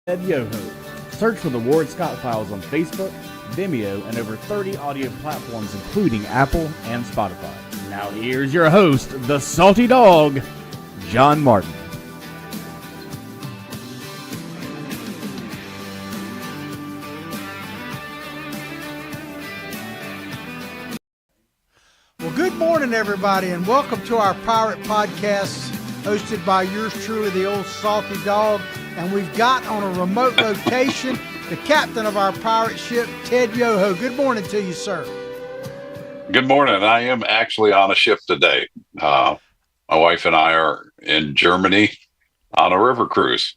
Ted Yoho. Search for the Ward Scott Files on Facebook, Vimeo, and over 30 audio platforms including Apple and Spotify. Now here's your host, the Salty Dog, John Martin. Well, good morning, everybody, and welcome to our Pirate Podcast, hosted by yours truly, the old Salty Dog. And we've got on a remote location the captain of our pirate ship, Ted Yoho. Good morning to you, sir. Good morning. I am actually on a ship today. My wife and I are in Germany on a river cruise.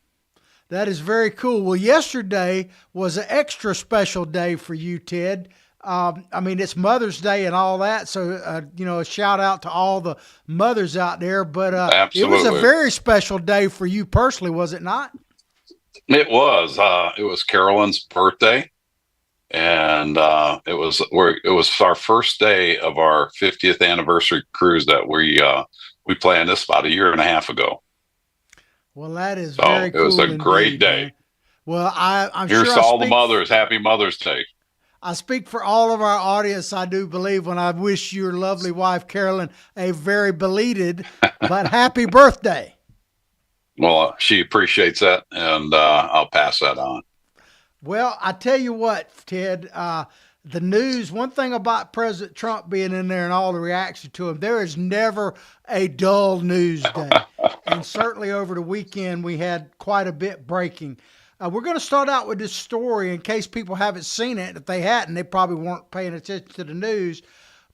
That is very cool. Well, yesterday was an extra special day for you, Ted. It's Mother's Day and all that. So, a shout out to all the mothers out there. But it was a very special day for you personally, was it not? It was. It was Carolyn's birthday, and it was our first day of our 50th anniversary cruise that we planned this about a year and a half ago. Well, that is very cool. It was a indeed, great day. Man. Well, I'm Here's sure to all the mothers. Happy Mother's Day. I speak for all of our audience, I do believe, when I wish your lovely wife, Carolyn, a very belated but happy birthday. Well, she appreciates that, and I'll pass that on. Well, I tell you what, Ted, the news, one thing about President Trump being in there and all the reaction to him, there is never a dull news day. And certainly over the weekend, we had quite a bit breaking. We're going to start out with this story in case people haven't seen it. If they hadn't, they probably weren't paying attention to the news.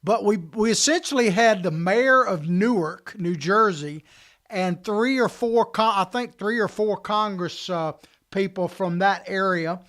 But we essentially had the mayor of Newark, New Jersey, and three or four Congress people from that area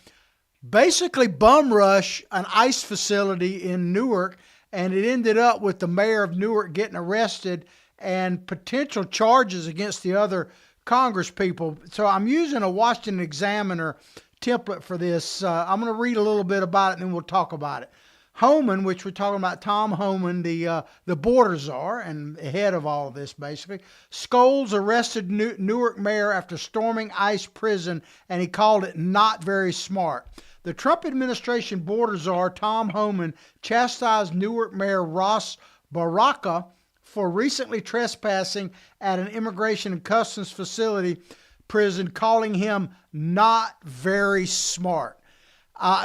basically bum rush an ICE facility in Newark, and it ended up with the mayor of Newark getting arrested and potential charges against the other Congress people. So I'm using a Washington Examiner template for this. I'm going to read a little bit about it and then we'll talk about it. Homan, which we're talking about, Tom Homan, the border czar and head of all of this, basically. Scholes arrested Newark mayor after storming ICE prison, and he called it not very smart. The Trump administration border czar, Tom Homan, chastised Newark mayor Ras Baraka for recently trespassing at an immigration and customs facility prison, calling him not very smart.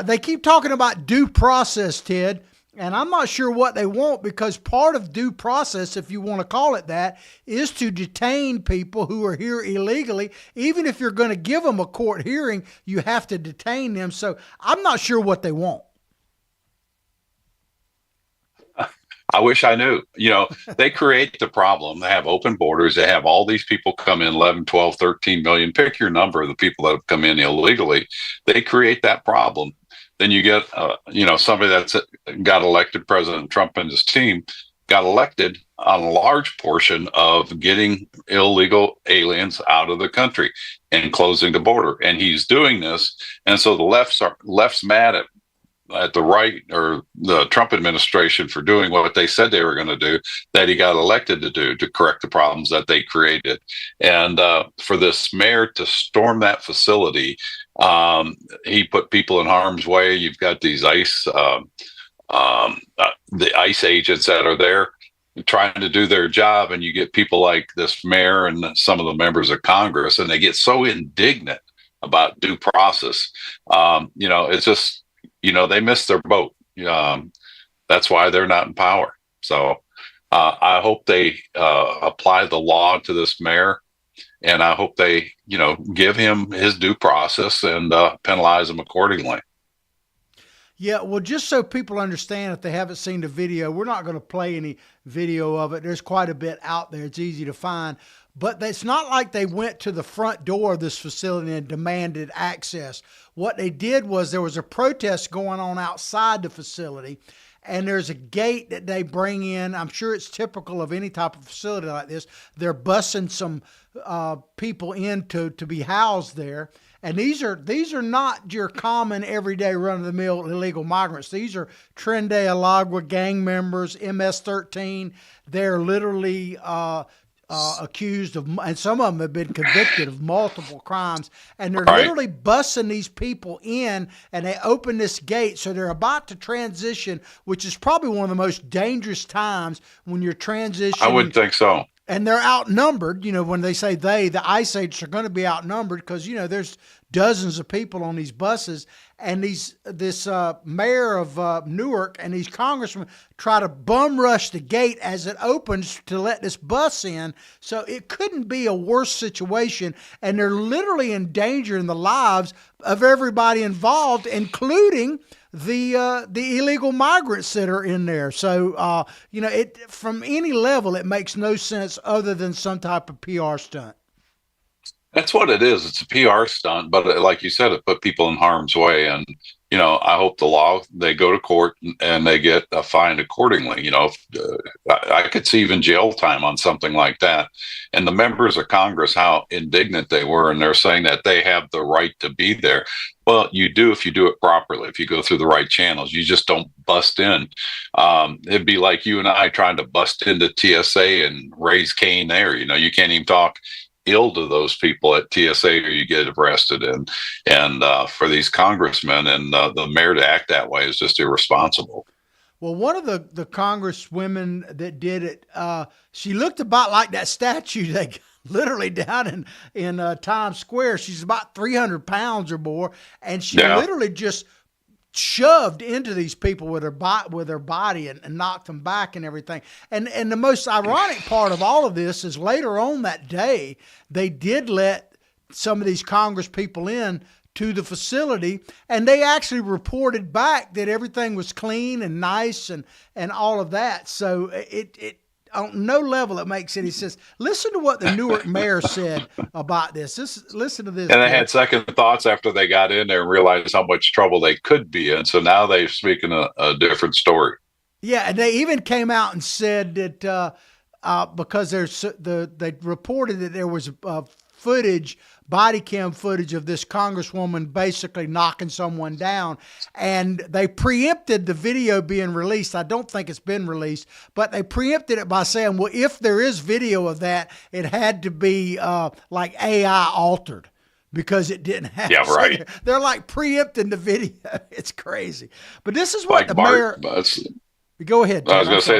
They keep talking about due process, Ted, and I'm not sure what they want, because part of due process, if you want to call it that, is to detain people who are here illegally. Even if you're going to give them a court hearing, you have to detain them. So I'm not sure what they want. I wish I knew. They create the problem. They have open borders. They have all these people come in, 11, 12, 13 million. Pick your number of the people that have come in illegally. They create that problem. Then you get, somebody that's got elected, President Trump and his team got elected on a large portion of getting illegal aliens out of the country and closing the border. And he's doing this. And so the left's mad at the right, or the Trump administration, for doing what they said they were going to do, that he got elected to do, to correct the problems that they created. And for this mayor to storm that facility, he put people in harm's way. You've got these ICE, the ICE agents that are there trying to do their job, and you get people like this mayor and some of the members of Congress, and they get so indignant about due process. It's just, they missed their boat. That's why they're not in power. So I hope they apply the law to this mayor, and I hope they, give him his due process and penalize him accordingly. Yeah, well, just so people understand, if they haven't seen the video, we're not going to play any video of it. There's quite a bit out there. It's easy to find. But it's not like they went to the front door of this facility and demanded access. What they did was, there was a protest going on outside the facility, and there's a gate that they bring in. I'm sure it's typical of any type of facility like this. They're busing some people in to be housed there. And these are not your common everyday run-of-the-mill illegal migrants. These are Tren de Aragua gang members, MS-13. They're literally accused of, and some of them have been convicted of multiple crimes, and they're Right. literally busing these people in, and they open this gate, so they're about to transition, which is probably one of the most dangerous times when you're transitioning. I would think so. And they're outnumbered. When they say the ICE agents are going to be outnumbered because, there's dozens of people on these buses, and this mayor of Newark and these congressmen try to bum rush the gate as it opens to let this bus in. So it couldn't be a worse situation, and they're literally endangering the lives of everybody involved, including the illegal migrants that are in there. So, it from any level, it makes no sense other than some type of PR stunt. That's what it is. It's a PR stunt, but like you said, it put people in harm's way. And I hope they go to court and they get fined accordingly. I could see even jail time on something like that. And the members of Congress, how indignant they were, and they're saying that they have the right to be there. Well, you do if you do it properly. If you go through the right channels, you just don't bust in. It'd be like you and I trying to bust into TSA and raise Cain there. You can't even talk ill to those people at TSA or you get arrested. And for these congressmen and the mayor to act that way is just irresponsible. Well, one of the congresswomen that did it, she looked about like that statue they literally down in Times Square. She's about 300 pounds or more, and she literally just shoved into these people with her body and knocked them back and everything. And the most ironic part of all of this is later on that day, they did let some of these Congress people in to the facility, and they actually reported back that everything was clean and nice and all of that. So it on no level it makes any sense. Listen to what the Newark mayor said about this. Listen to this. And they had second thoughts after they got in there and realized how much trouble they could be in. So now they're speaking a different story. Yeah, and they even came out and said that because they reported that there was body cam footage of this congresswoman basically knocking someone down, and they preempted the video being released. I don't think it's been released, but they preempted it by saying, well, if there is video of that, it had to be like AI altered because it didn't have. Yeah, right. They're like preempting the video. It's crazy. But this is what the mayor. Go ahead, Ted. I was going to say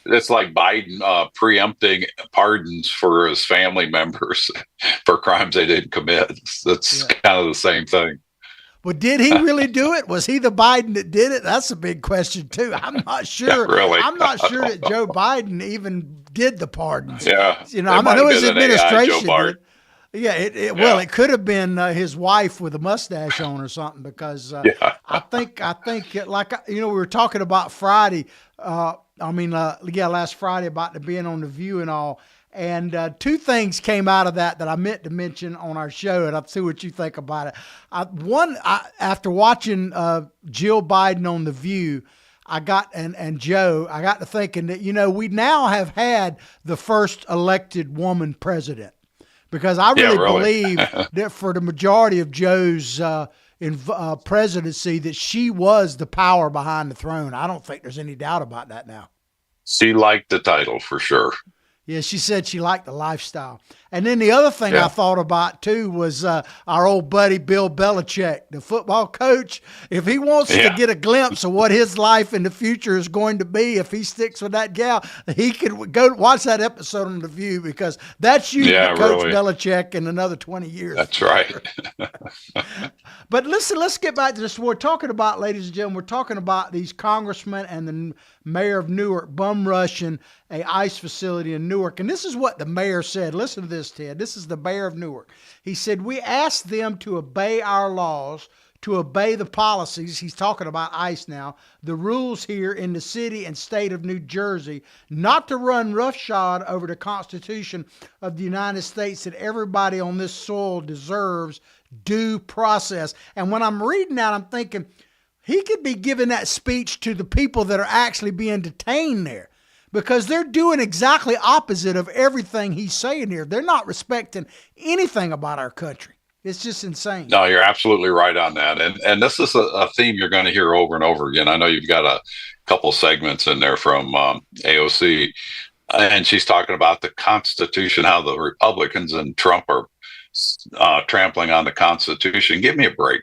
it's like Biden preempting pardons for his family members for crimes they didn't commit. That's kind of the same thing. But did he really do it? Was he the Biden that did it? That's a big question too. I'm not sure. Yeah, really? I'm not sure that Joe Biden even did the pardons. Yeah, I know his administration did. Yeah, well, it could have been his wife with a mustache on or something, because I think like we were talking about Friday. Last Friday about being on The View and all. And two things came out of that I meant to mention on our show, and I'll see what you think about it. After watching Jill Biden on The View, and Joe, I got to thinking that we now have had the first elected woman president. Because I really believe that for the majority of Joe's presidency, that she was the power behind the throne. I don't think there's any doubt about that now. She liked the title for sure. Yeah, she said she liked the lifestyle. And then the other thing I thought about, too, was our old buddy Bill Belichick, the football coach. If he wants to get a glimpse of what his life in the future is going to be, if he sticks with that gal, he could go watch that episode on The View, because that's you, Coach Belichick, in another 20 years. That's right. But listen, let's get back to this. We're talking about, ladies and gentlemen, we're talking about these congressmen and the mayor of Newark bum rushing a ICE facility in Newark. And this is what the mayor said. Listen to this, Ted. This is the mayor of Newark. He said, we asked them to obey our laws, to obey the policies. He's talking about ICE now, the rules here in the city and state of New Jersey, not to run roughshod over the Constitution of the United States, that everybody on this soil deserves due process. And when I'm reading that, I'm thinking he could be giving that speech to the people that are actually being detained there, because they're doing exactly opposite of everything he's saying here. They're not respecting anything about our country. It's just insane. No, you're absolutely right on that. And this is a theme you're going to hear over and over again. I know you've got a couple segments in there from AOC, And she's talking about the Constitution, how the Republicans and Trump are trampling on the Constitution. Give me a break.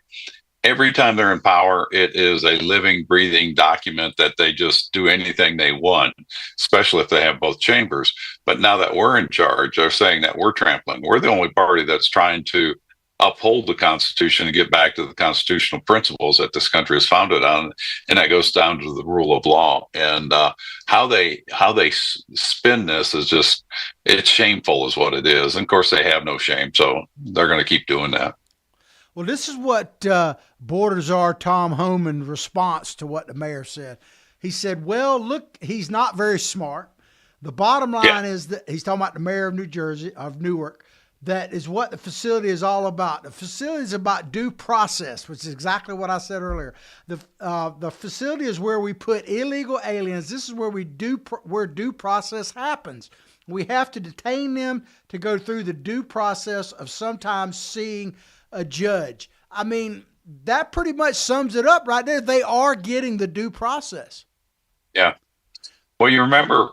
Every time they're in power, it is a living, breathing document that they just do anything they want, especially if they have both chambers. But now that we're in charge, they're saying that we're trampling. We're the only party that's trying to uphold the Constitution and get back to the constitutional principles that this country is founded on, and that goes down to the rule of law. And how they spin this is just, it's shameful, is what it is. And of course, they have no shame, so they're going to keep doing that. Well, this is what Border Czar Tom Homan response to what the mayor said. He said, well, look, he's not very smart. The bottom line is that he's talking about the mayor of New Jersey, of Newark. That is what the facility is all about. The facility is about due process, which is exactly what I said earlier. The facility is where we put illegal aliens. This is where where due process happens. We have to detain them to go through the due process of sometimes seeing a judge. I mean, that pretty much sums it up right there. They are getting the due process. Yeah. Well, you remember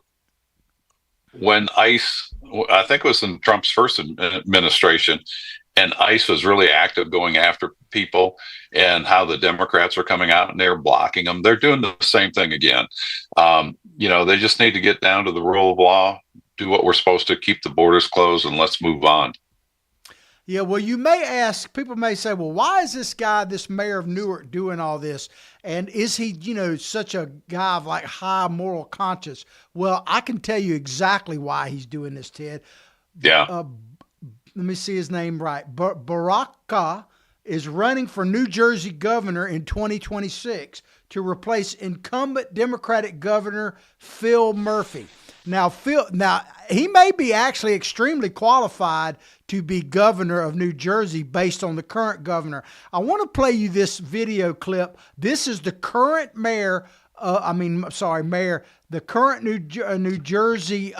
when ICE, I think it was in Trump's first administration, and ICE was really active going after people, and how the Democrats are coming out and they're blocking them. They're doing the same thing again. They just need to get down to the rule of law, do what we're supposed to, keep the borders closed, and let's move on. Yeah, well, you may ask, people may say, well, why is this guy, this mayor of Newark, doing all this? And is he, such a guy of like high moral conscience? Well, I can tell you exactly why he's doing this, Ted. Yeah. Let me see his name right. Baraka is running for New Jersey governor in 2026 to replace incumbent Democratic Governor Phil Murphy. Now, he may be actually extremely qualified to be governor of New Jersey based on the current governor. I want to play you this video clip. This is the current mayor, the current New Jersey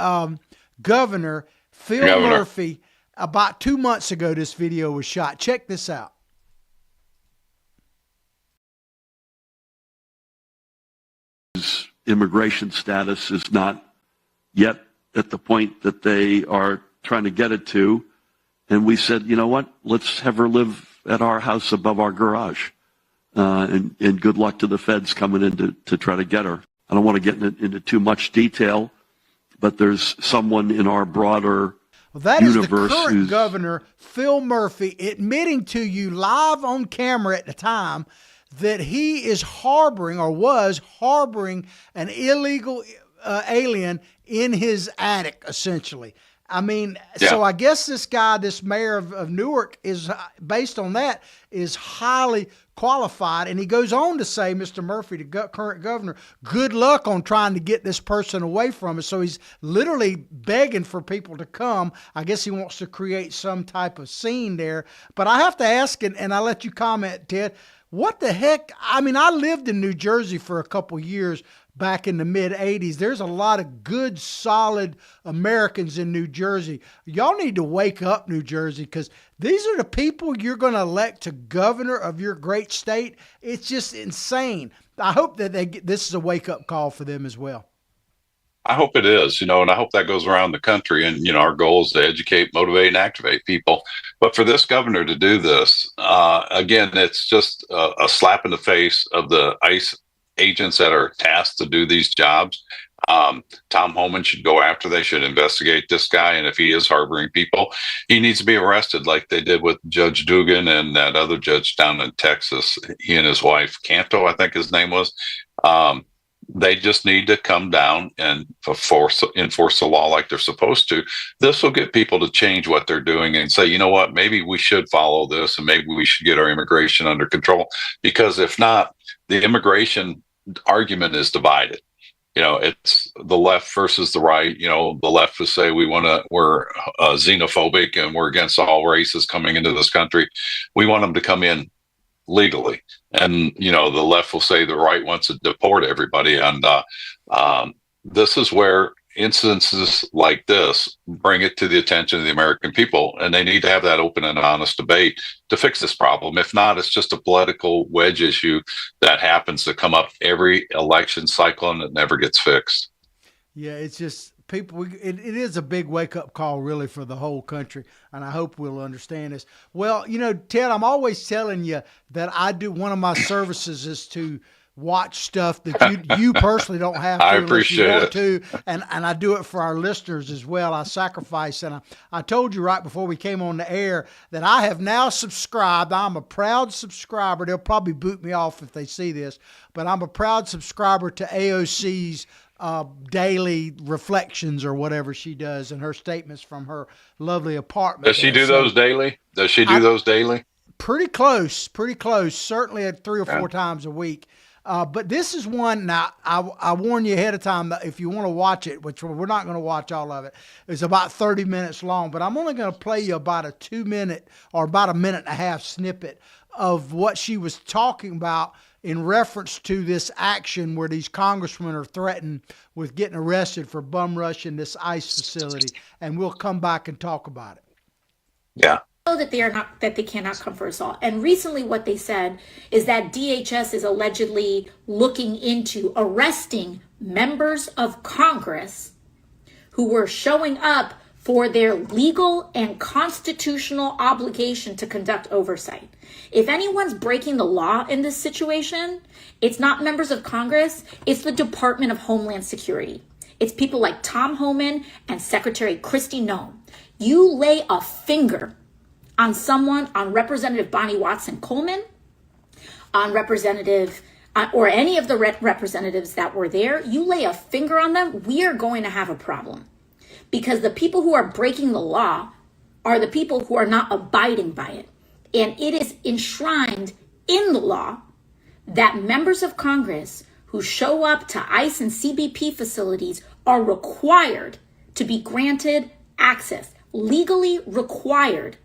governor, Phil Murphy. About 2 months ago, this video was shot. Check this out. Immigration status is not yet at the point that they are trying to get it to. And we said, you know what, let's have her live at our house above our garage. And good luck to the feds coming in to try to get her. I don't want to get into too much detail, but there's someone in our broader that universe is the current governor, Phil Murphy, admitting to you live on camera at the time that he is harboring, or was harboring, an illegal alien in his attic, essentially. I mean, So I guess this guy, this mayor of Newark, is, based on that, is highly qualified. And he goes on to say, Mr. Murphy, the current governor, good luck on trying to get this person away from us. So he's literally begging for people to come. I guess he wants to create some type of scene there. But I have to ask, and I'll let you comment, Ted, what the heck? I mean, I lived in New Jersey for a couple years back in the mid-'80s. There's a lot of good, solid Americans in New Jersey. Y'all need to wake up, New Jersey, because these are the people you're going to elect to governor of your great state. It's just insane. I hope that this is a wake-up call for them as well. I hope it is, and I hope that goes around the country. And, our goal is to educate, motivate, and activate people. But for this governor to do this, again, it's just a slap in the face of the ICE agents that are tasked to do these jobs. Tom Homan should go after. They should investigate this guy. And if he is harboring people, he needs to be arrested like they did with Judge Dugan and that other judge down in Texas. He and his wife, Canto, I think his name was. They just need to come down and enforce the law like they're supposed to. This will get people to change what they're doing and say, you know what, maybe we should follow this, and maybe we should get our immigration under control. Because if not, the immigration argument is divided. It's the left versus the right. The left will say we're xenophobic and we're against all races coming into this country. We want them to come in legally. And, the left will say the right wants to deport everybody. And this is where incidences like this bring it to the attention of the American people. And they need to have that open and honest debate to fix this problem. If not, it's just a political wedge issue that happens to come up every election cycle and it never gets fixed. Yeah, it's just people, it is a big wake up call really for the whole country. And I hope we'll understand this. Well, Ted, I'm always telling you that one of my services is to watch stuff that you personally don't have to I unless you appreciate want it. to. And I do it for our listeners as well. I sacrifice. And I told you right before we came on the air that I have now subscribed. I'm a proud subscriber. They'll probably boot me off if they see this, but I'm a proud subscriber to AOC's daily reflections or whatever she does and her statements from her lovely apartment. Does she do those daily? Does she do those daily? Pretty close. Certainly at 3 or 4 times a week. But this is one. Now, I warn you ahead of time that if you want to watch it, which we're not going to watch all of it, it's about 30 minutes long, but I'm only going to play you about a 2-minute or about a minute and a half snippet of what she was talking about in reference to this action where these congressmen are threatened with getting arrested for bum rushing this ICE facility. And we'll come back and talk about it. Yeah. Know that they cannot come for assault. And recently what they said is that DHS is allegedly looking into arresting members of Congress who were showing up for their legal and constitutional obligation to conduct oversight. If anyone's breaking the law in this situation, it's not members of Congress, it's the Department of Homeland Security. It's people like Tom Homan and Secretary Kristi Noem. You lay a finger on someone, on Representative Bonnie Watson Coleman, on Representative, or any of the representatives that were there, you lay a finger on them, we are going to have a problem. Because the people who are breaking the law are the people who are not abiding by it. And it is enshrined in the law that members of Congress who show up to ICE and CBP facilities are required to be granted access, legally required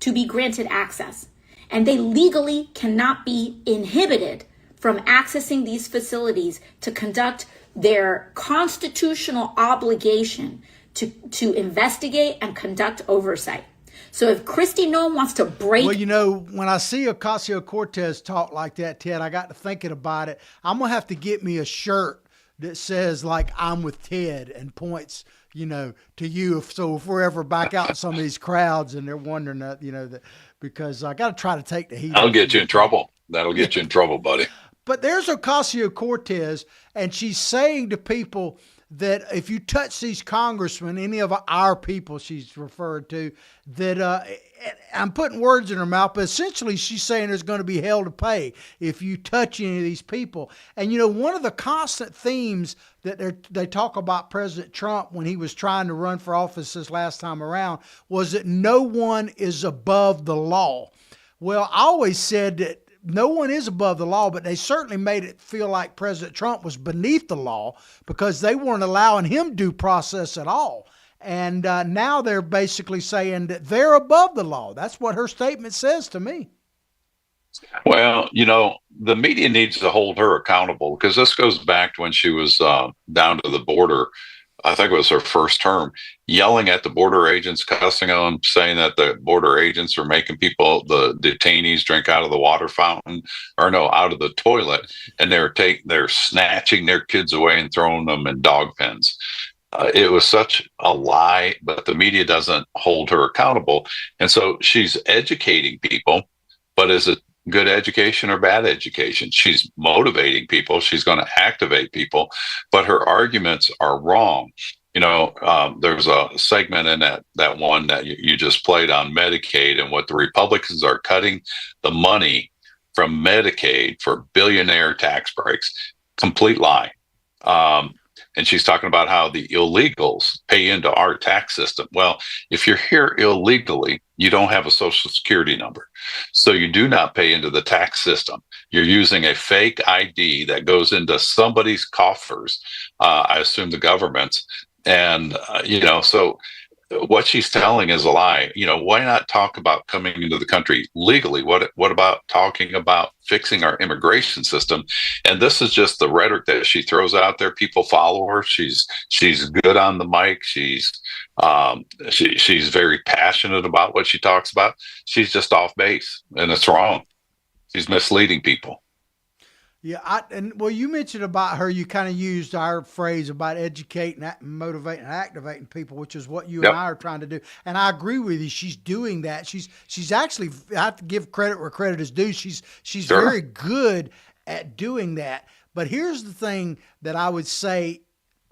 to be granted access. And they legally cannot be inhibited from accessing these facilities to conduct their constitutional obligation to investigate and conduct oversight. So if Kristi Noem wants to break... Well, when I see Ocasio-Cortez talk like that, Ted, I got to thinking about it. I'm going to have to get me a shirt that says, like, I'm with Ted and points, to you. So if we're ever back out in some of these crowds and they're wondering that, because I got to try to take the heat. That'll get you in trouble. That'll get you in trouble, buddy. But there's Ocasio-Cortez, and she's saying to people that if you touch these congressmen, any of our people she's referred to, that I'm putting words in her mouth, but essentially she's saying there's going to be hell to pay if you touch any of these people. And, one of the constant themes that they talk about President Trump when he was trying to run for office this last time around was that no one is above the law. Well, I always said that no one is above the law, but they certainly made it feel like President Trump was beneath the law because they weren't allowing him due process at all. And now they're basically saying that they're above the law. That's what her statement says to me. Well, the media needs to hold her accountable because this goes back to when she was down to the border. I think it was her first term, yelling at the border agents, cussing them, saying that the border agents are making the detainees drink out of the water fountain, or no, out of the toilet, and they're snatching their kids away and throwing them in dog pens. It was such a lie, but the media doesn't hold her accountable, and so she's educating people. But is it good education or bad education? She's motivating people. She's going to activate people, but her arguments are wrong. There's a segment in that one that you just played on Medicaid and what the Republicans are cutting the money from Medicaid for billionaire tax breaks. Complete lie. And she's talking about how the illegals pay into our tax system. Well, if you're here illegally, you don't have a social security number. So you do not pay into the tax system. You're using a fake ID that goes into somebody's coffers, I assume the government's. And, so what she's telling is a lie. Why not talk about coming into the country legally? What about talking about fixing our immigration system? And this is just the rhetoric that she throws out there. People follow her. She's good on the mic. She's very passionate about what she talks about. She's just off base, and it's wrong. She's misleading people. Yeah, you mentioned about her. You kind of used our phrase about educating, motivating, and activating people, which is what you and I are trying to do. And I agree with you. She's doing that. She's actually, I have to give credit where credit is due. She's very good at doing that. But here's the thing that I would say.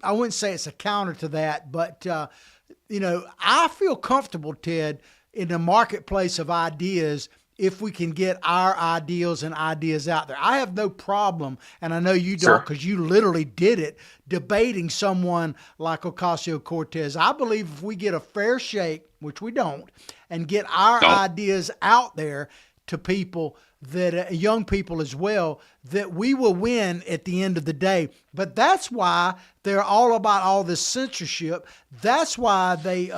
I wouldn't say it's a counter to that, but I feel comfortable, Ted, in the marketplace of ideas if we can get our ideals and ideas out there. I have no problem, and I know you don't because you literally did it, debating someone like Ocasio-Cortez. I believe if we get a fair shake, which we don't, and get our ideas out there to people, that young people as well, that we will win at the end of the day. But that's why they're all about all this censorship. That's why they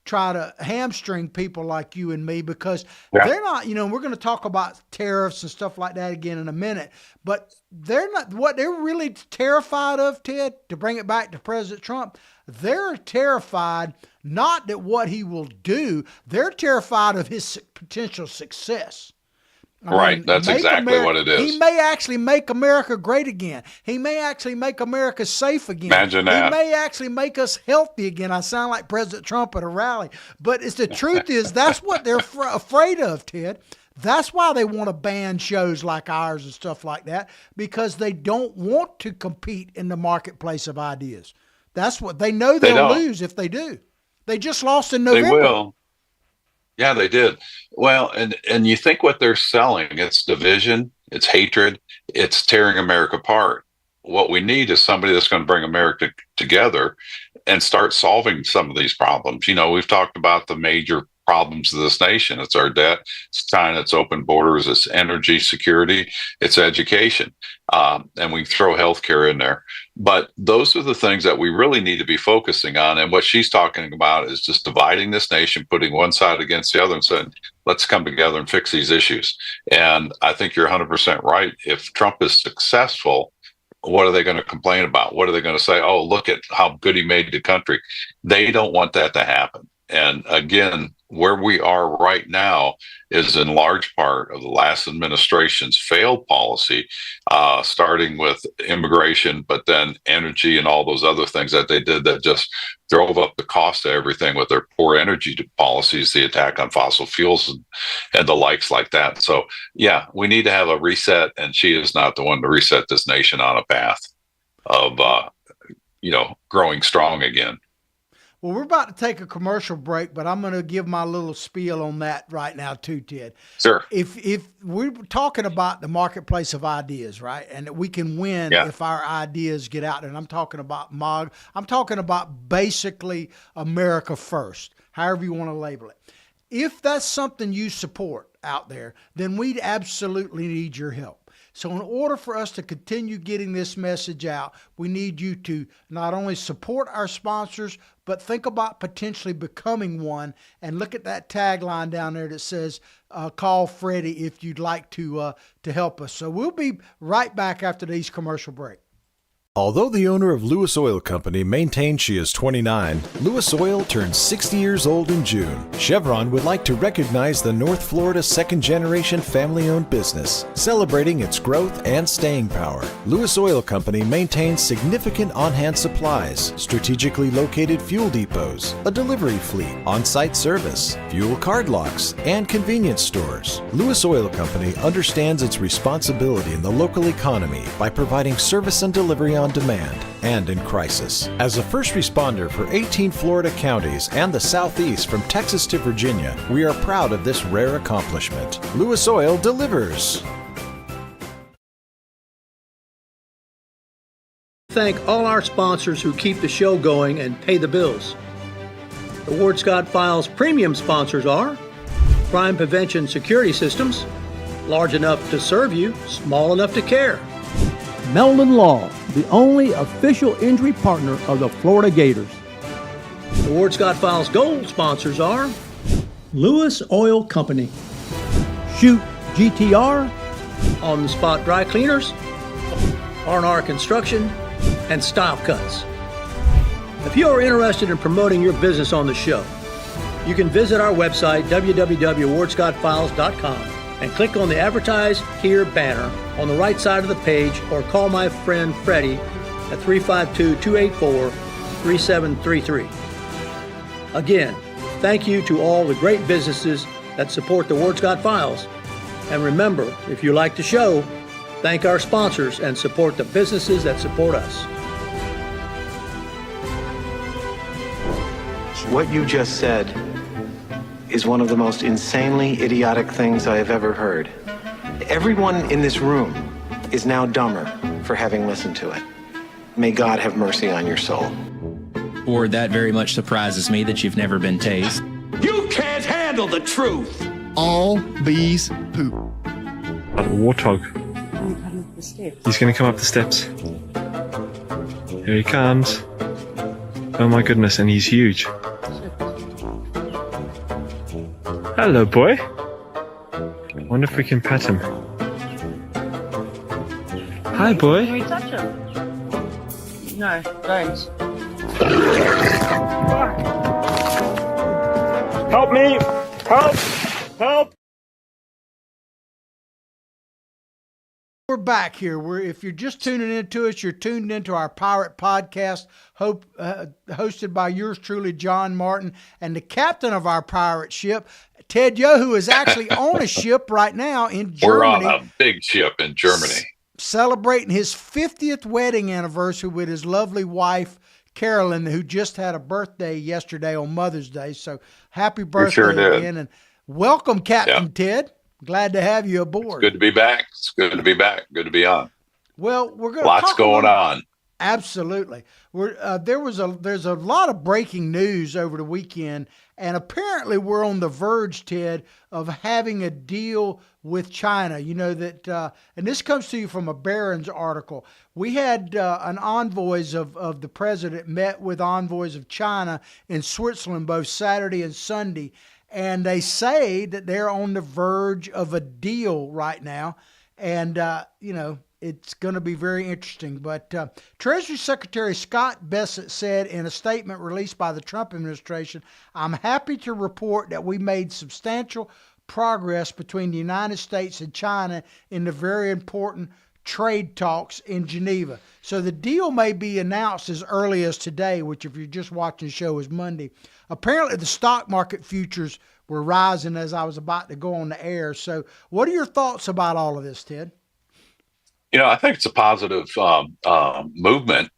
try to hamstring people like you and me, because they're not, we're going to talk about tariffs and stuff like that again in a minute, but they're not, what they're really terrified of, Ted, to bring it back to President Trump, they're terrified not that what he will do, they're terrified of his potential success. Right. That's exactly what it is. He may actually make America great again. He may actually make America safe again. Imagine that. He may actually make us healthy again. I sound like President Trump at a rally. But the truth is, that's what they're afraid of, Ted. That's why they want to ban shows like ours and stuff like that, because they don't want to compete in the marketplace of ideas. That's what they know they'll lose if they do. They just lost in November. They will. Yeah, they did. Well, and you think what they're selling, it's division, it's hatred, it's tearing America apart. What we need is somebody that's going to bring America together and start solving some of these problems. We've talked about the major problems of this nation. It's our debt, it's China, it's open borders, it's energy security, it's education, and we throw healthcare in there. But those are the things that we really need to be focusing on. And what she's talking about is just dividing this nation, putting one side against the other and saying, let's come together and fix these issues. And I think you're 100% right. If Trump is successful, what are they going to complain about? What are they going to say? Oh, look at how good he made the country. They don't want that to happen. And again, where we are right now is in large part of the last administration's failed policy, starting with immigration, but then energy and all those other things that they did that just drove up the cost of everything with their poor energy policies, the attack on fossil fuels and the likes like that. So, yeah, we need to have a reset, and she is not the one to reset this nation on a path of, growing strong again. Well, we're about to take a commercial break, but I'm going to give my little spiel on that right now too, Ted. Sure. If we're talking about the marketplace of ideas, right, and that we can win if our ideas get out there, and I'm talking about MAGA, I'm talking about basically America first, however you want to label it. If that's something you support out there, then we absolutely need your help. So in order for us to continue getting this message out, we need you to not only support our sponsors, but think about potentially becoming one, and look at that tagline down there that says, call Freddie if you'd like to help us. So we'll be right back after these commercial break. Although the owner of Lewis Oil Company maintains she is 29, Lewis Oil turns 60 years old in June. Chevron would like to recognize the North Florida second-generation family-owned business, celebrating its growth and staying power. Lewis Oil Company maintains significant on-hand supplies, strategically located fuel depots, a delivery fleet, on-site service, fuel card locks, and convenience stores. Lewis Oil Company understands its responsibility in the local economy by providing service and delivery on demand and in crisis. As a first responder for 18 Florida counties and the Southeast from Texas to Virginia, we are proud of this rare accomplishment. Lewis Oil delivers. Thank all our sponsors who keep the show going and pay the bills. The Ward Scott Files premium sponsors are Crime Prevention Security Systems, large enough to serve you, small enough to care. Meldon Law, the only official injury partner of the Florida Gators. The Ward Scott Files Gold sponsors are Lewis Oil Company, Shoot GTR, On the Spot Dry Cleaners, R&R Construction, and Style Cuts. If you are interested in promoting your business on the show, you can visit our website, www.wardscottfiles.com, and click on the Advertise Here banner on the right side of the page, or call my friend Freddie at 352-284-3733. Again, thank you to all the great businesses that support the Ward Scott Files. And remember, if you like the show, thank our sponsors and support the businesses that support us. What you just said is one of the most insanely idiotic things I have ever heard. Everyone in this room is now dumber for having listened to it. May God have mercy on your soul. Or that very much surprises me that you've never been tased. You can't handle the truth. All bees poop. A warthog. He's going to come up the steps. Here he comes. Oh my goodness, and he's huge. Hello, boy. I wonder if we can pet him. Hi, boy. Can we touch him? No, don't. Help me! Help! Help! We're back here. If you're just tuning into us, you're tuned into our Pirate Podcast, hosted by yours truly, John Martin, and the captain of our pirate ship, Ted Yo, who is actually on a ship right now in Germany. We're on a big ship in Germany. Celebrating his 50th wedding anniversary with his lovely wife, Carolyn, who just had a birthday yesterday on Mother's Day. So happy birthday sure again. And welcome, Captain Ted. Glad to have you aboard. It's good to be back. It's good to be back. Good to be on. Well, we're going to lots going on. Absolutely. There's a lot of breaking news over the weekend, and apparently we're on the verge, Ted, of having a deal with China. You know that, and this comes to you from a Barron's article. We had an envoys of the president met with envoys of China in Switzerland both Saturday and Sunday, and they say that they're on the verge of a deal right now, and it's going to be very interesting. But Treasury Secretary Scott Bessent said in a statement released by the Trump administration, "I'm happy to report that we made substantial progress between the United States and China in the very important trade talks in Geneva." So the deal may be announced as early as today, which if you're just watching the show is Monday. Apparently the stock market futures were rising as I was about to go on the air. So what are your thoughts about all of this, Ted? I think it's a positive movement.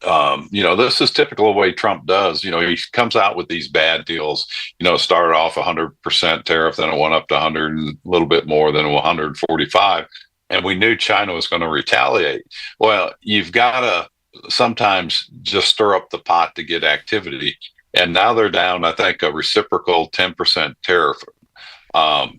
This is typical of the way Trump does. He comes out with these bad deals. Started off 100% tariff, then it went up to 100 and a little bit more, then 145. And we knew China was going to retaliate. Well, you've got to sometimes just stir up the pot to get activity. And now they're down, I think, a reciprocal 10% tariff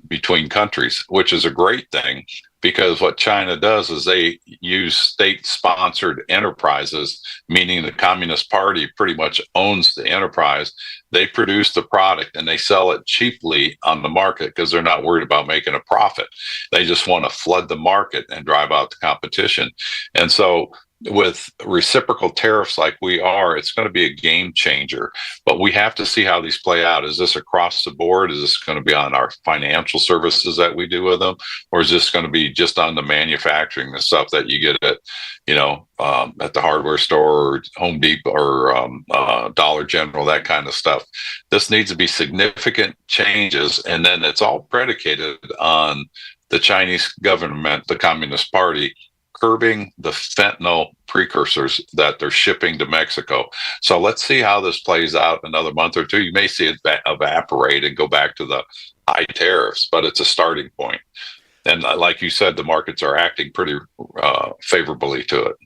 between countries, which is a great thing, because what China does is they use state-sponsored enterprises, meaning the Communist Party pretty much owns the enterprise. They produce the product and they sell it cheaply on the market because they're not worried about making a profit. They just want to flood the market and drive out the competition. And so with reciprocal tariffs like we are, it's going to be a game changer. But we have to see how these play out. Is this across the board? Is this going to be on our financial services that we do with them? Or is this going to be just on the manufacturing, the stuff that you get at, at the hardware store or Home Depot or Dollar General, that kind of stuff? This needs to be significant changes. And then it's all predicated on the Chinese government, the Communist Party, curbing the fentanyl precursors that they're shipping to Mexico. So let's see how this plays out another month or two. You may see it evaporate and go back to the high tariffs, but it's a starting point. And like you said, the markets are acting pretty favorably to it.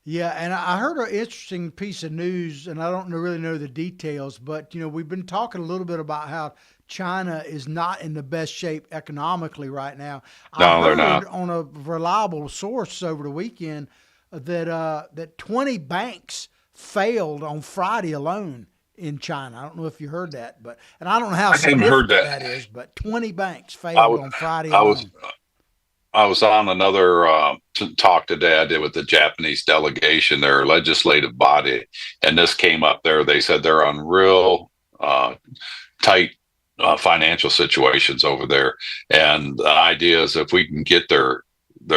Yeah, and I heard an interesting piece of news, and I don't really know the details, but, we've been talking a little bit about how China is not in the best shape economically right now. No, they're not. On a reliable source over the weekend that 20 banks failed on Friday alone in China. I don't know if you heard that, and I don't know how significant that is, but 20 banks failed on Friday alone. I was on another talk today I did with the Japanese delegation, their legislative body, and this came up there. They said they're on real tight financial situations over there. And the idea is if we can get their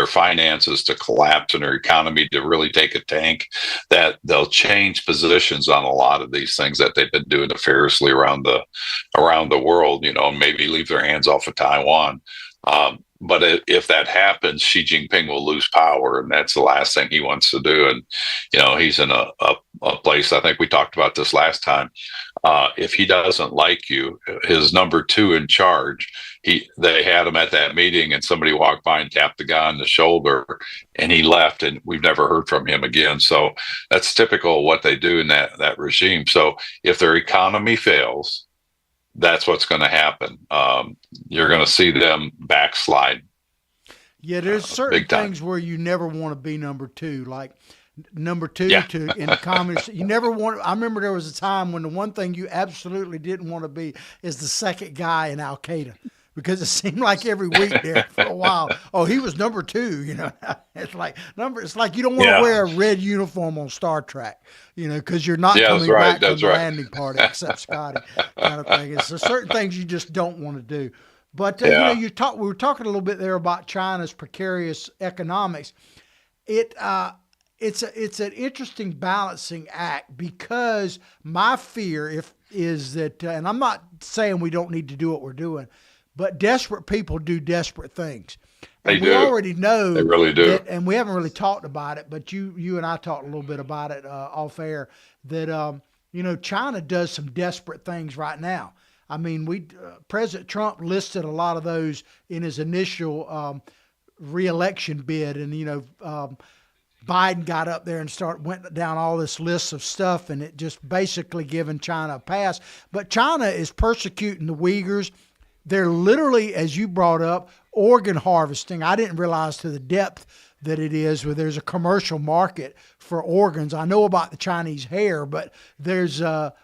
finances to collapse and their economy to really take a tank, that they'll change positions on a lot of these things that they've been doing nefariously around the world, maybe leave their hands off of Taiwan. But if that happens, Xi Jinping will lose power, and that's the last thing he wants to do. And, he's in a place, I think we talked about this last time. If he doesn't like you, his number 2 in charge, they had him at that meeting, and somebody walked by and tapped the guy on the shoulder, and he left, and we've never heard from him again. So that's typical of what they do in that regime. So if their economy fails, that's what's going to happen. You're going to see them backslide. Yeah, there's certain things where you never want to be number 2, like number 2 in the communist. You never want. I remember there was a time when the one thing you absolutely didn't want to be is the second guy in Al Qaeda, because it seemed like every week there for a while, oh, he was number 2. It's like you don't want to wear a red uniform on Star Trek, because you're not coming back from the landing party except Scotty, kind of thing. So certain things you just don't want to do. But we were talking a little bit there about China's precarious economics. It's an interesting balancing act, because my fear is that, and I'm not saying we don't need to do what we're doing, but desperate people do desperate things. And we already know they really do. And we haven't really talked about it, but you and I talked a little bit about it off air, that China does some desperate things right now. I mean, President Trump listed a lot of those in his initial re-election bid, and Biden got up there and went down all this list of stuff, and it just basically giving China a pass. But China is persecuting the Uyghurs. They're literally, as you brought up, organ harvesting. I didn't realize to the depth that it is, where there's a commercial market for organs. I know about the Chinese hair, but there's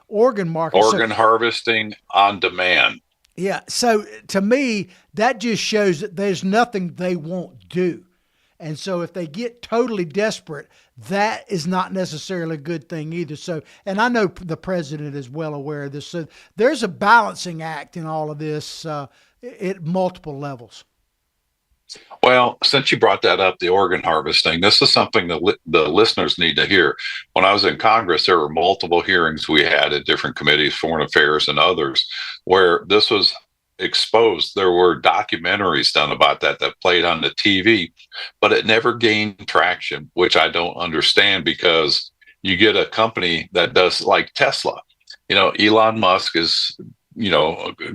organ market. Organ harvesting on demand. Yeah. So to me, that just shows that there's nothing they won't do. And so if they get totally desperate, that is not necessarily a good thing either. So, and I know the president is well aware of this. So there's a balancing act in all of this at multiple levels. Well, since you brought that up, the organ harvesting, this is something that the listeners need to hear. When I was in Congress, there were multiple hearings we had at different committees, foreign affairs and others, where this was exposed. There were documentaries done about that played on the TV, but it never gained traction, which I don't understand, because you get a company that does, like Tesla. Elon Musk is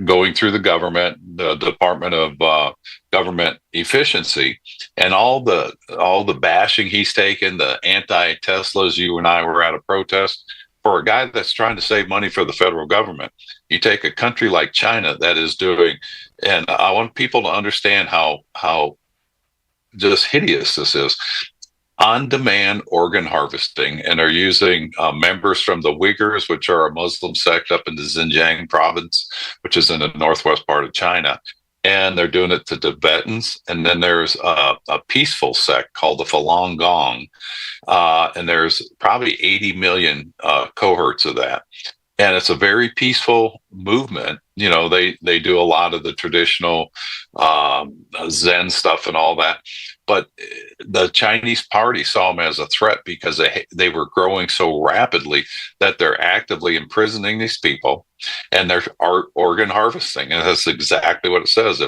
going through the government, the Department of Government Efficiency, and all the bashing he's taken, the anti-Teslas. You and I were at a protest. For a guy that's trying to save money for the federal government, you take a country like China that is doing, and I want people to understand how just hideous this is. On-demand organ harvesting, and are using members from the Uyghurs, which are a Muslim sect up in the Xinjiang province, which is in the northwest part of China. And they're doing it to Tibetans. And then there's a peaceful sect called the Falun Gong. And there's probably 80 million cohorts of that. And it's a very peaceful movement. They do a lot of the traditional Zen stuff and all that. But the Chinese party saw them as a threat, because they were growing so rapidly that they're actively imprisoning these people, and they're organ harvesting. And that's exactly what it says.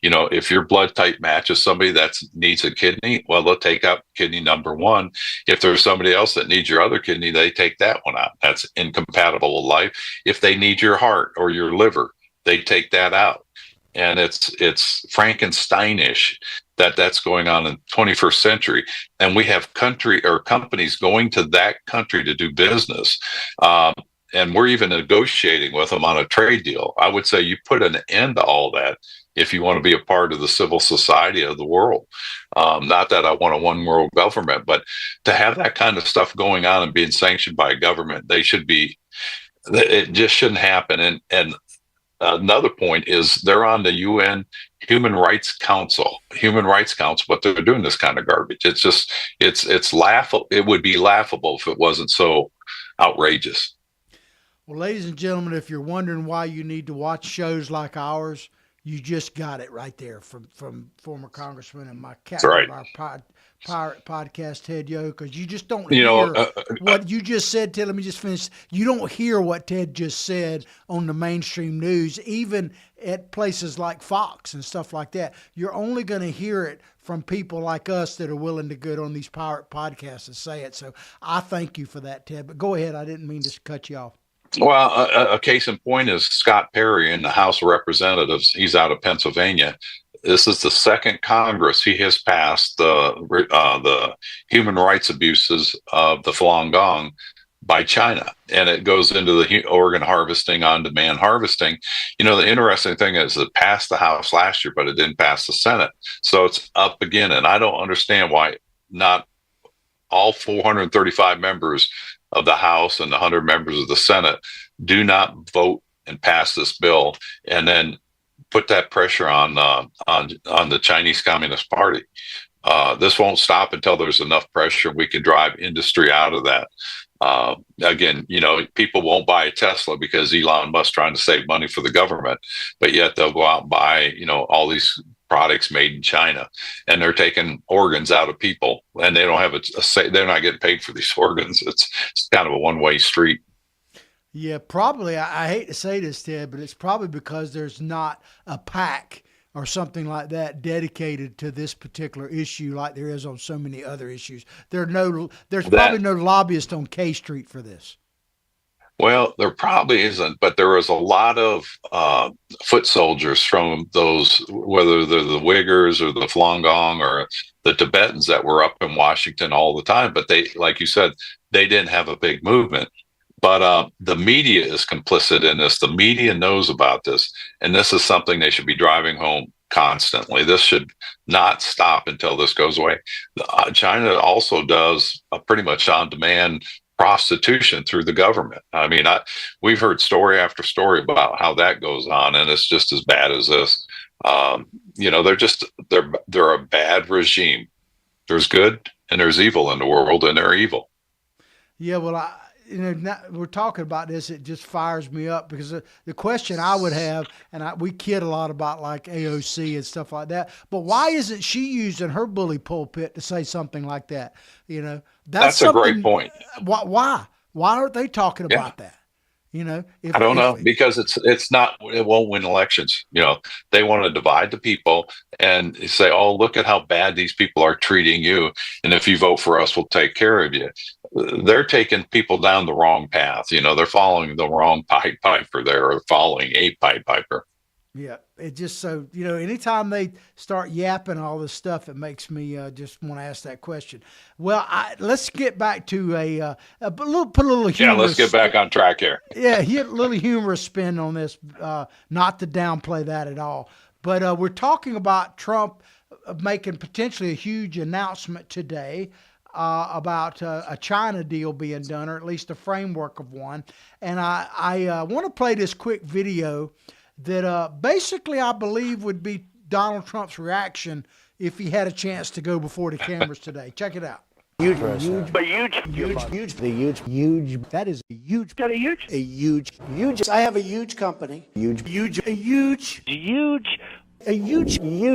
If your blood type matches somebody that needs a kidney, well, they'll take out kidney number 1. If there's somebody else that needs your other kidney, they take that one out. That's incompatible with life. If they need your heart or your liver, they take that out. And it's Frankensteinish that's going on in the 21st century. And we have companies going to that country to do business. And we're even negotiating with them on a trade deal. I would say you put an end to all that if you want to be a part of the civil society of the world. Not that I want a one world government, but to have that kind of stuff going on and being sanctioned by a government, it just shouldn't happen. And another point is they're on the UN Human Rights Council, but they're doing this kind of garbage. It's just, it's laughable. It would be laughable if it wasn't so outrageous. Well, ladies and gentlemen, if you're wondering why you need to watch shows like ours, you just got it right there from former Congressman and my captain Right. of our pirate podcast, Ted Yoho, because you just don't You know, hear what you just said. Ted, let me just finish. You don't hear what Ted just said on the mainstream news, even at places like Fox and stuff like that. You're only going to hear it from people like us that are willing to get on these pirate podcasts and say it. So I thank you for that, Ted. But go ahead. I didn't mean to cut you off. Well, a case in point is Scott Perry in the House of Representatives. He's out of Pennsylvania. This is the second Congress he has passed the human rights abuses of the Falun Gong by China, and it goes into the organ harvesting, on-demand harvesting. You know, the interesting thing is it passed the House last year, but it didn't pass the Senate, so it's up again. And I don't understand why not all 435 members of the House and the 100 members of the Senate do not vote and pass this bill, and then put that pressure on the Chinese Communist Party. This won't stop until there's enough pressure. We can drive industry out of that. Again, you know, people won't buy a Tesla because Elon Musk trying to save money for the government, but yet they'll go out and buy, you know, all these products made in China, and they're taking organs out of people, and they don't have a say. They're not getting paid for these organs. It's kind of a one-way street. Yeah, probably. I hate to say this, Ted, but it's probably because there's not a PAC or something like that dedicated to this particular issue like there is on so many other issues. There's probably no lobbyist on K Street for this. Well, there probably isn't, but there was a lot of foot soldiers from those, whether they're the Uyghurs or the Falun Gong or the Tibetans, that were up in Washington all the time. But they, like you said, they didn't have a big movement. But the media is complicit in this. The media knows about this, and this is something they should be driving home constantly. This should not stop until this goes away. China also does pretty much on-demand prostitution through the government. I mean, we've heard story after story about how that goes on, and it's just as bad as this. You know, they're a bad regime. There's good and there's evil in the world, and they're evil. Yeah, well, we're talking about this, it just fires me up because the question I would have, and we kid a lot about like AOC and stuff like that, but why isn't she using her bully pulpit to say something like that? You know, that's a great point. Why aren't they talking about that? You know, I don't know, because it won't win elections. You know, they want to divide the people and say, oh, look at how bad these people are treating you, and if you vote for us, we'll take care of you. They're taking people down the wrong path. You know, they're following the wrong Pied Piper. They're following a Pied Piper. Yeah, it just so, you know, anytime they start yapping all this stuff, it makes me just want to ask that question. Well, let's get back to put a little humorous. Yeah, let's get back on track here. Yeah, a little humorous spin on this, not to downplay that at all. But we're talking about Trump making potentially a huge announcement today about a China deal being done, or at least a framework of one. And I want to play this quick video that basically I believe would be Donald Trump's reaction if he had a chance to go before the cameras today. Check it out. Huge. That is a huge. I have a huge company. Huge.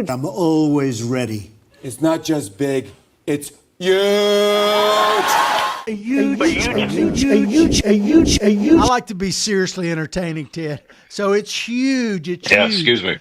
I'm always ready. It's not just big, it's huge. I like to be seriously entertaining, Ted. So it's huge. It's huge. Excuse me.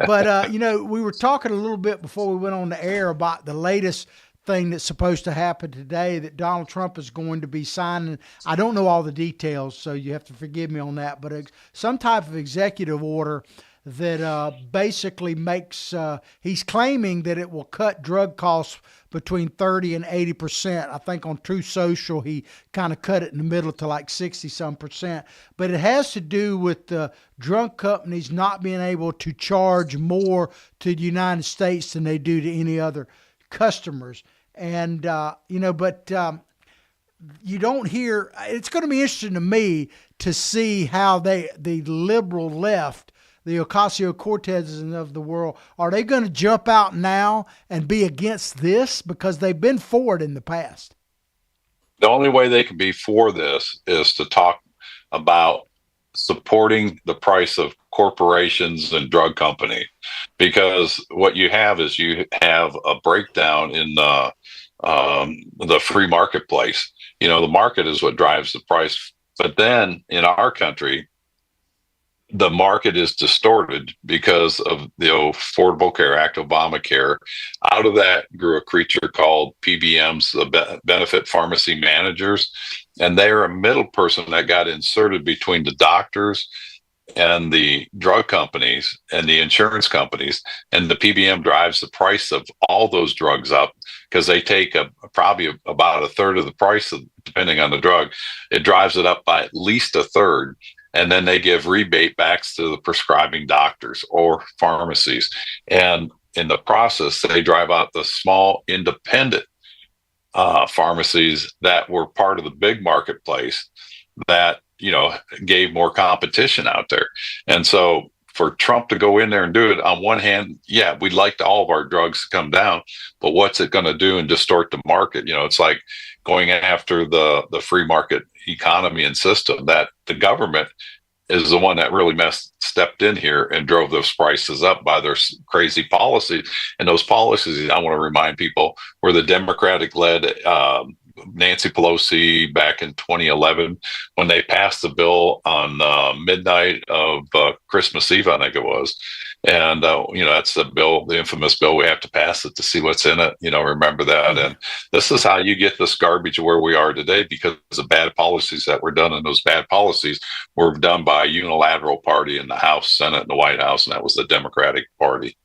But, you know, we were talking a little bit before we went on the air about the latest thing that's supposed to happen today, that Donald Trump is going to be signing. I don't know all the details, so you have to forgive me on that, but some type of executive order that basically makes, he's claiming that it will cut drug costs between 30 and 80%. I think on Truth Social, he kind of cut it in the middle to like 60-some%. But it has to do with the drug companies not being able to charge more to the United States than they do to any other customers. And, you know, but you don't hear, it's going to be interesting to me to see how the liberal left, the Ocasio-Cortezes of the world, are they going to jump out now and be against this? Because they've been for it in the past. The only way they can be for this is to talk about supporting the price of corporations and drug companies, because what you have is you have a breakdown in the free marketplace. You know, the market is what drives the price. But then in our country, the market is distorted because of the Affordable Care Act, Obamacare. Out of that grew a creature called PBMs, the benefit pharmacy managers. And they're a middle person that got inserted between the doctors and the drug companies and the insurance companies. And the PBM drives the price of all those drugs up because they take probably about a third of the price, depending on the drug. It drives it up by at least a third. And then they give rebate backs to the prescribing doctors or pharmacies. And in the process, they drive out the small independent pharmacies that were part of the big marketplace that, you know, gave more competition out there. And so for Trump to go in there and do it, on one hand, yeah, we'd like all of our drugs to come down, but what's it going to do and distort the market? You know, it's like going after the free market economy and system. That the government is the one that really stepped in here and drove those prices up by their crazy policies. And those policies, I want to remind people, were the Democratic-led Nancy Pelosi back in 2011 when they passed the bill on midnight of Christmas Eve, I think it was. And, you know, that's the bill, the infamous bill. We have to pass it to see what's in it. You know, remember that. And this is how you get this garbage where we are today, because of bad policies that were done. And those bad policies were done by a unilateral party in the House, Senate, and the White House. And that was the Democratic Party.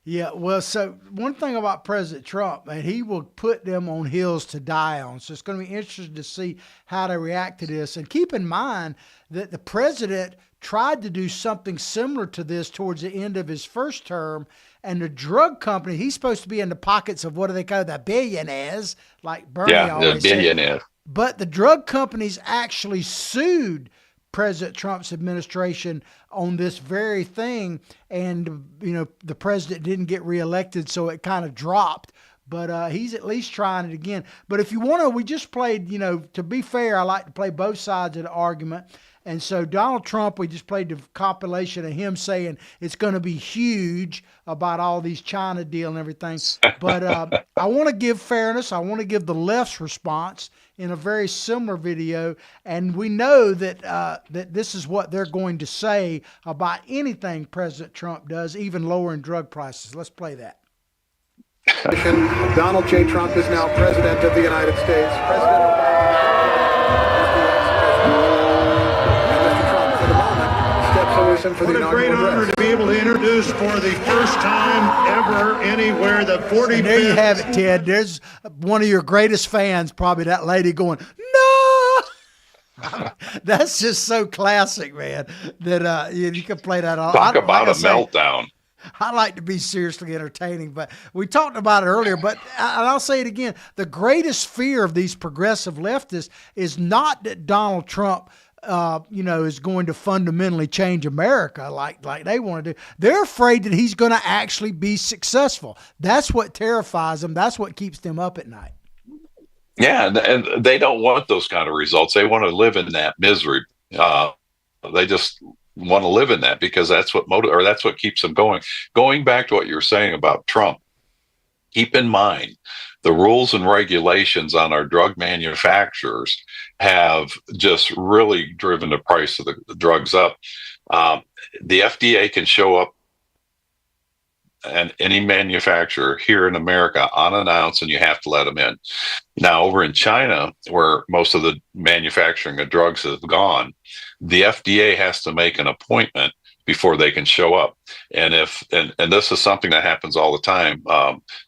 Yeah, well, so one thing about President Trump, and he will put them on hills to die on. So it's going to be interesting to see how they react to this. And keep in mind that the president tried to do something similar to this towards the end of his first term. And the drug company, he's supposed to be in the pockets of what do they call the billionaires, like Bernie always the billionaire. said. But the drug companies actually sued President Trump's administration on this very thing. And, you know, the president didn't get reelected, so it kind of dropped. But he's at least trying it again. But if you want to, we just played, you know, to be fair, I like to play both sides of the argument. And so Donald Trump, we just played the compilation of him saying it's going to be huge about all these China deal and everything. But I want to give fairness. I want to give the left's response in a very similar video. And we know that that this is what they're going to say about anything President Trump does, even lowering drug prices. Let's play that. Donald J. Trump is now President of the United States. President Obama. What a great honor to be able to introduce for the first time ever anywhere the 45th. And there you have it, Ted. There's one of your greatest fans, probably that lady going, no! That's just so classic, man, that you can play that all. Talk about a meltdown. I like to be seriously entertaining, but we talked about it earlier, but I'll say it again. The greatest fear of these progressive leftists is not that Donald Trump is going to fundamentally change America like they want to do. They're afraid that he's going to actually be successful. That's what terrifies them. That's what keeps them up at night. Yeah, and they don't want those kind of results. They want to live in that misery. They just want to live in that because that's what that's what keeps them going. Going back to what you were saying about Trump, keep in mind the rules and regulations on our drug manufacturers have just really driven the price of the drugs up. The FDA can show up and any manufacturer here in America unannounced, and you have to let them in. Now, over in China, where most of the manufacturing of drugs have gone, the FDA has to make an appointment before they can show up. And and this is something that happens all the time.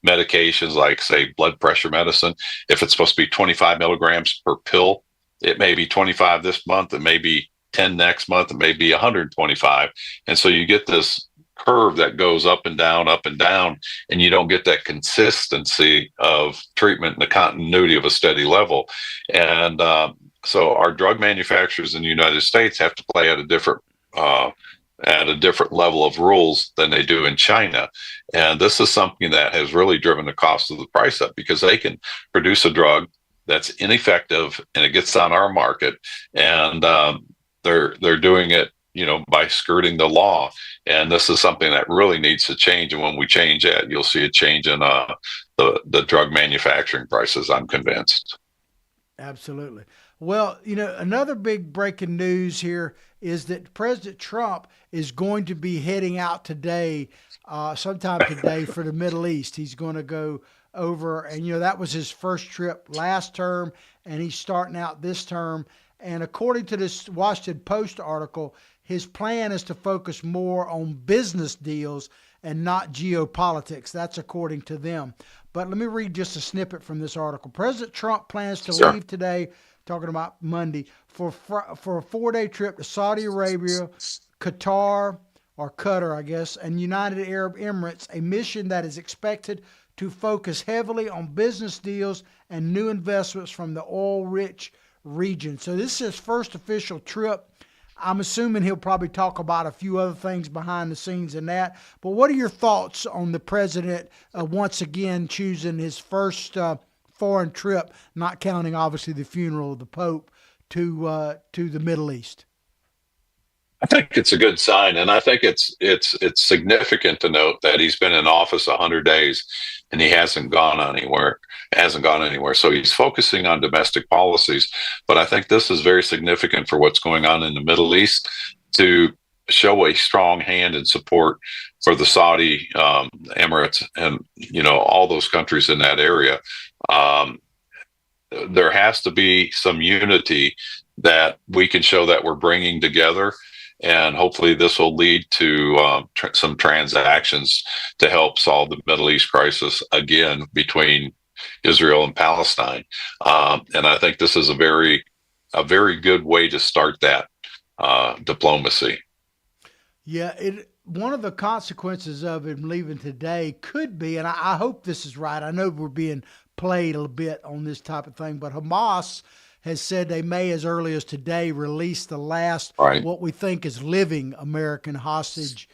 Medications like, say, blood pressure medicine, if it's supposed to be 25 milligrams per pill, it may be 25 this month, it may be 10 next month, it may be 125. And so you get this curve that goes up and down, and you don't get that consistency of treatment and the continuity of a steady level. And so our drug manufacturers in the United States have to play at a different level of rules than they do in China. And this is something that has really driven the cost of the price up because they can produce a drug that's ineffective, and it gets on our market, and they're doing it, by skirting the law. And this is something that really needs to change. And when we change that, you'll see a change in the drug manufacturing prices, I'm convinced. Absolutely. Well, another big breaking news here is that President Trump is going to be heading out today, sometime today, for the Middle East. He's going to go over, and that was his first trip last term, and he's starting out this term. And according to this Washington Post article, his plan is to focus more on business deals and not geopolitics. That's according to them. But let me read just a snippet from this article. President Trump plans to leave today, talking about Monday, for a 4-day trip to Saudi Arabia, Qatar, I guess, and United Arab Emirates, a mission that is expected to focus heavily on business deals and new investments from the oil-rich region. So this is his first official trip. I'm assuming he'll probably talk about a few other things behind the scenes in that. But what are your thoughts on the president once again choosing his first foreign trip, not counting obviously the funeral of the Pope, to the Middle East? I think it's a good sign, and I think it's significant to note that he's been in office 100 days and he hasn't gone anywhere. So he's focusing on domestic policies. But I think this is very significant for what's going on in the Middle East, to show a strong hand and support for the Saudi Emirates and all those countries in that area. There has to be some unity that we can show that we're bringing together. And hopefully this will lead to some transactions to help solve the Middle East crisis again between Israel and Palestine. And I think this is a very good way to start that diplomacy. Yeah, one of the consequences of him leaving today could be, and I hope this is right, I know we're being played a bit on this type of thing, but Hamas has said they may, as early as today, release the last, what we think is living American hostage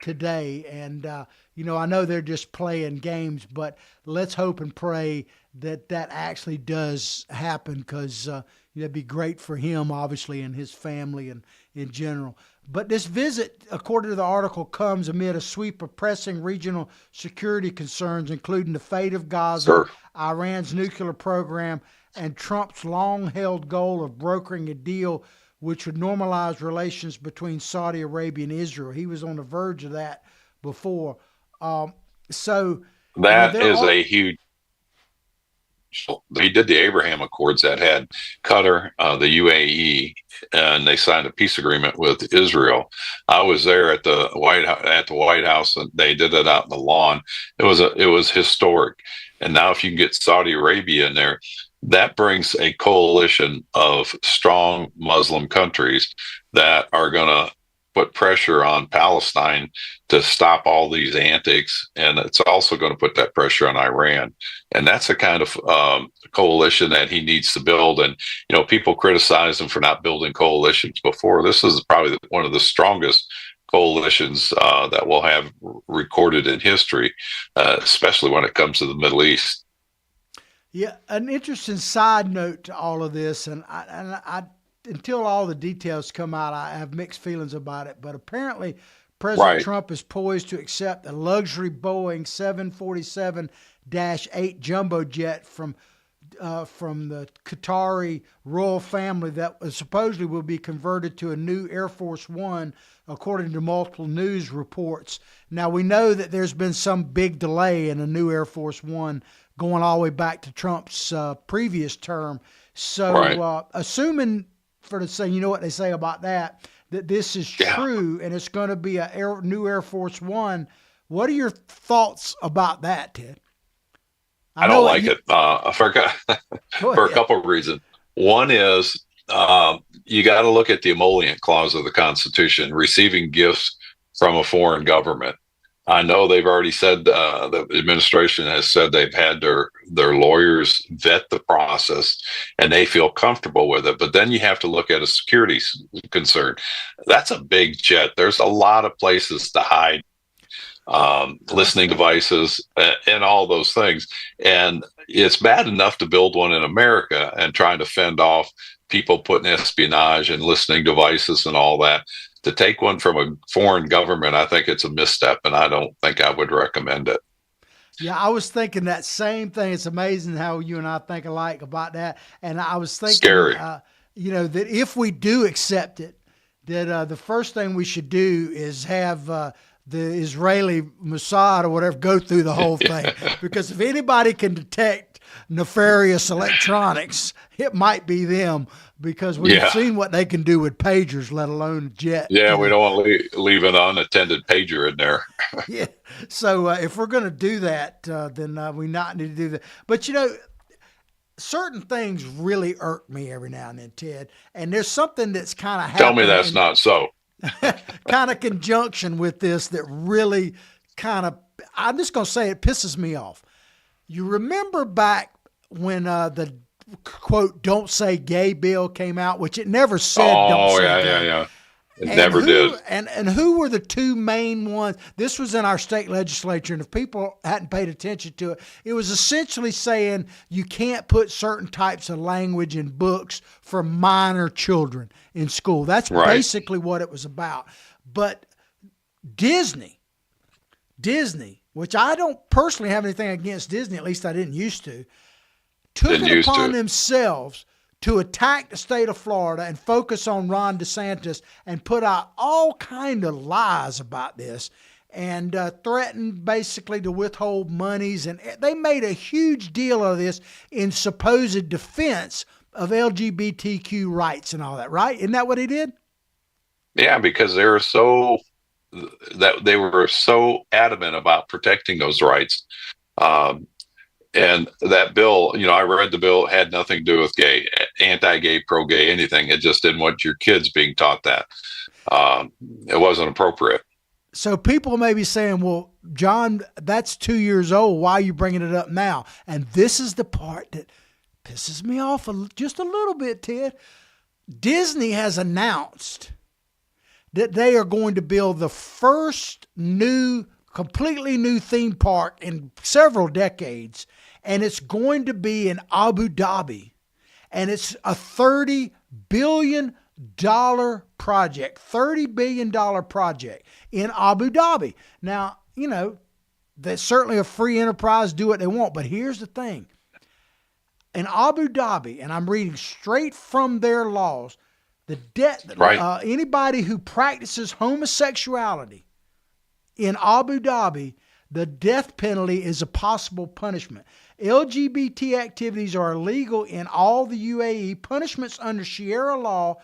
today. And, I know they're just playing games, but let's hope and pray that actually does happen, because it'd be great for him, obviously, and his family and in general. But this visit, according to the article, comes amid a sweep of pressing regional security concerns, including the fate of Gaza, Iran's nuclear program, and Trump's long-held goal of brokering a deal which would normalize relations between Saudi Arabia and Israel. He was on the verge of that before. So that is a huge. He did the Abraham Accords that had Qatar, the UAE, and they signed a peace agreement with Israel. I was there at the White House, and they did it out in the lawn. It was historic. And now, if you can get Saudi Arabia in there, that brings a coalition of strong Muslim countries that are going to put pressure on Palestine to stop all these antics. And it's also going to put that pressure on Iran. And that's the kind of coalition that he needs to build. And, people criticize him for not building coalitions before. This is probably one of the strongest coalitions that we'll have recorded in history, especially when it comes to the Middle East. Yeah, an interesting side note to all of this, and I until all the details come out, I have mixed feelings about it. But apparently, President Trump is poised to accept a luxury Boeing 747-8 jumbo jet from the Qatari royal family that supposedly will be converted to a new Air Force One, according to multiple news reports. Now, we know that there's been some big delay in a new Air Force One going all the way back to Trump's previous term. So assuming, for the say, what they say about that this is true and it's going to be a new Air Force One, what are your thoughts about that, Ted? I don't like it for a couple of reasons. One is you got to look at the emollient clause of the Constitution, receiving gifts from a foreign government. I know they've already said, the administration has said they've had their lawyers vet the process and they feel comfortable with it. But then you have to look at a security concern. That's a big jet. There's a lot of places to hide. listening devices, and all those things. And it's bad enough to build one in America and trying to fend off people putting espionage and listening devices and all that. To take one from a foreign government, I think it's a misstep, and I don't think I would recommend it. Yeah, I was thinking that same thing. It's amazing how you and I think alike about that. And I was thinking, Scary. That if we do accept it, that the first thing we should do is have the Israeli Mossad or whatever go through the whole thing. Because if anybody can detect nefarious electronics, it might be them, because we've seen what they can do with pagers, let alone jet. Yeah, we don't want to leave an unattended pager in there. Yeah. So if we're going to do that, then we not need to do that. But, certain things really irk me every now and then, Ted. And there's something that's kind of happening. Tell me that's not so. Kind of conjunction with this that really I'm just going to say it pisses me off. You remember back when the quote, "Don't Say Gay" bill came out, which it never said don't say gay. Yeah. It never did. And who were the two main ones? This was in our state legislature, and if people hadn't paid attention to it, it was essentially saying you can't put certain types of language in books for minor children in school. That's basically what it was about. But Disney, which I don't personally have anything against Disney, at least I didn't used to, took it upon themselves to attack the state of Florida and focus on Ron DeSantis and put out all kind of lies about this and threatened basically to withhold monies. And they made a huge deal of this in supposed defense of LGBTQ rights and all that, right? Isn't that what he did? Yeah, because they were so adamant about protecting those rights. And that bill, I read the bill, had nothing to do with gay, anti-gay, pro-gay, anything. It just didn't want your kids being taught that. It wasn't appropriate. So people may be saying, well, John, that's 2 years old. Why are you bringing it up now? And this is the part that pisses me off just a little bit, Ted. Disney has announced that they are going to build the first completely new theme park in several decades, and it's going to be in Abu Dhabi, and it's a $30 billion project, $30 billion project in Abu Dhabi. Now, that's certainly a free enterprise, do what they want, but here's the thing. In Abu Dhabi, and I'm reading straight from their laws, anybody who practices homosexuality in Abu Dhabi, the death penalty is a possible punishment. LGBT activities are illegal in all the UAE. Punishments under Sharia law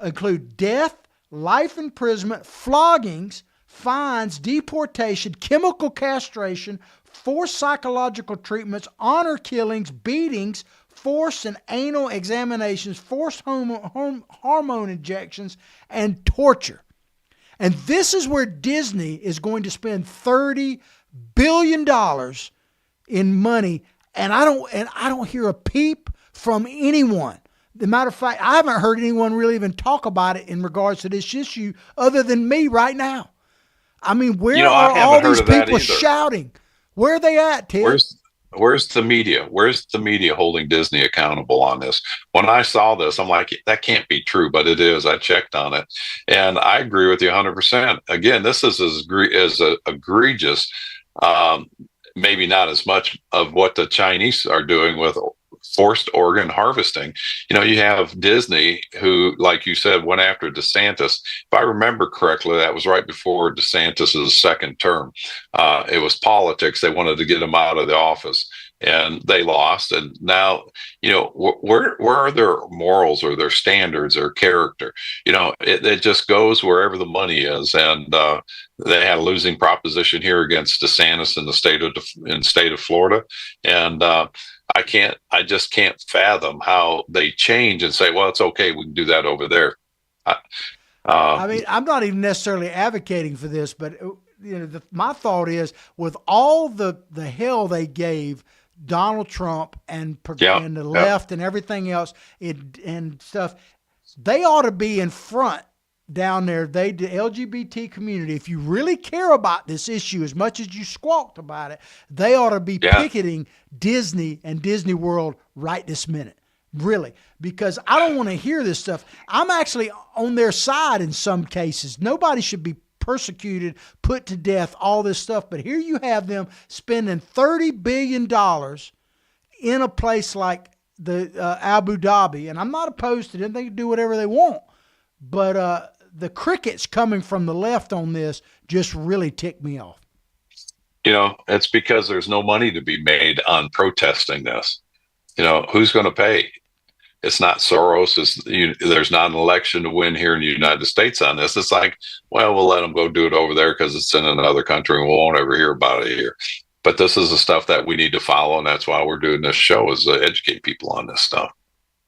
include death, life imprisonment, floggings, fines, deportation, chemical castration, forced psychological treatments, honor killings, beatings, forced and anal examinations, forced hormone injections, and torture. And this is where Disney is going to spend $30 billion in money, and I don't hear a peep from anyone. As a matter of fact, I haven't heard anyone really even talk about it in regards to this issue other than me right now. I mean, where are all these people shouting? Where are they at, Ted? Where's the media? Where's the media holding Disney accountable on this? When I saw this, I'm like, that can't be true, but it is. I checked on it, and I agree with you 100%. Again, this is as egregious, maybe not as much of what the Chinese are doing with forced organ harvesting. You have Disney, who, like you said, went after DeSantis. If I remember correctly, that was right before DeSantis's second term. It was politics. They wanted to get him out of the office, and they lost. And now, where are their morals or their standards or character? It just goes wherever the money is. And they had a losing proposition here against DeSantis in the state of Florida. And I just can't fathom how they change and say, well, it's okay, we can do that over there. I mean, I'm not even necessarily advocating for this, but my thought is, with all the hell they gave Donald Trump and the left and everything else and stuff, they ought to be in front down there, the LGBT community, if you really care about this issue as much as you squawked about it, they ought to be picketing Disney and Disney World right this minute. Really, because I don't want to hear this stuff. I'm actually on their side in some cases. Nobody should be persecuted, put to death, all this stuff. But here you have them spending $30 billion in a place like the Abu Dhabi. And I'm not opposed to them. They can do whatever they want. But the crickets coming from the left on this just really ticked me off. It's because there's no money to be made on protesting this. Who's going to pay? It's not Soros. There's not an election to win here in the United States on this. It's like, well, we'll let them go do it over there because it's in another country and we won't ever hear about it here. But this is the stuff that we need to follow, and that's why we're doing this show, is to educate people on this stuff.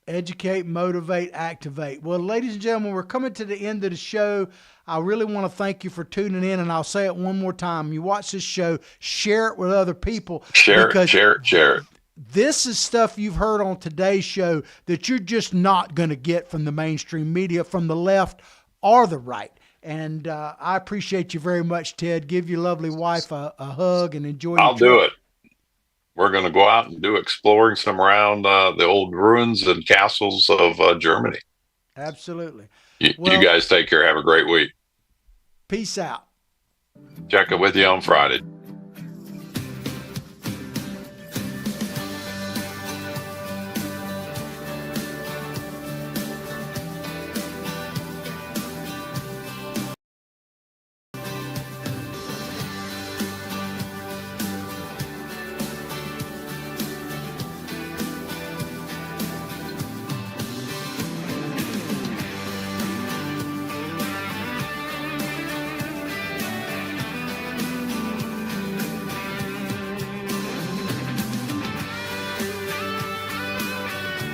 Educate, motivate, activate. Well, ladies and gentlemen, we're coming to the end of the show. I really want to thank you for tuning in, and I'll say it one more time. You watch this show, share it with other people. Share it. This is stuff you've heard on today's show that you're just not going to get from the mainstream media, from the left or the right. And I appreciate you very much, Ted. Give your lovely wife a hug and enjoy. I'll do it. We're going to go out and do exploring some around the old ruins and castles of Germany. Absolutely. You guys take care. Have a great week. Peace out. Check it with you on Friday.